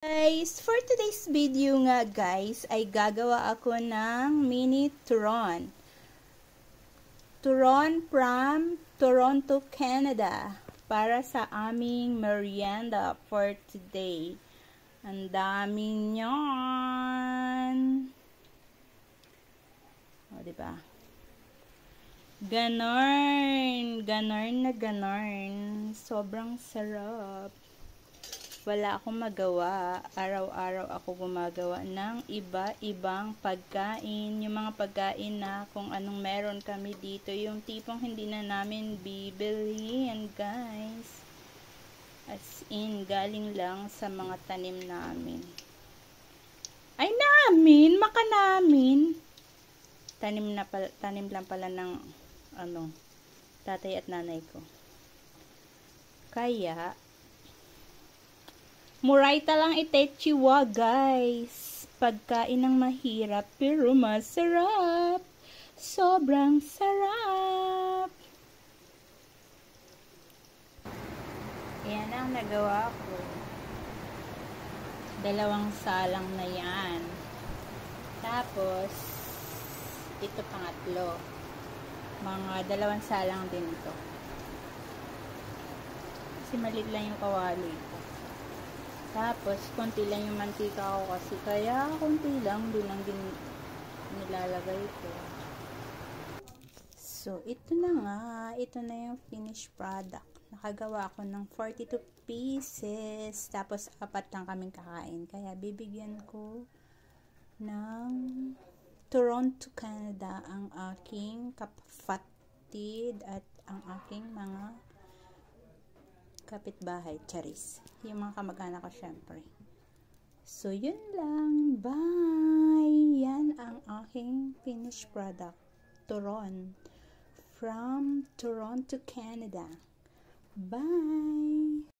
Guys, for today's video nga guys, ay gagawa ako ng mini turon. Turon from Toronto, Canada. Para sa aming merienda for today. Ang dami niyan. O, diba? Ganon. Ganon na ganon. Sobrang sarap. Wala akong magawa. Araw-araw ako gumagawa ng iba-ibang pagkain. Yung mga pagkain na kung anong meron kami dito. Yung tipong hindi na namin bibilihin, guys. As in, galing lang sa mga tanim namin. Ay, namin! Maka namin! Tanim lang pala ng tatay at nanay ko. Kaya, murayta lang itechiwa, guys. Pagkain ng mahirap, pero masarap. Sobrang sarap. Yan ang nagawa ko. 2 salang na yan. Tapos, ito pangatlo. Mga 2 salang din ito. Kasi maliit lang yung kawali ko. Tapos, konti lang yung mantika ko kasi. Kaya, konti lang. Di lang din nilalagay ko. So, ito na nga. Ito na yung finished product. Nakagawa ako ng 42 pieces. Tapos, 4 lang kaming kakain. Kaya, bibigyan ko ng Toronto, Canada ang aking kapatid at ang aking mga kapitbahay, charis. Yung mga kamag-anak ko, syempre. So, yun lang. Bye! Yan ang aking finished product. Turon. From Toronto, Canada. Bye!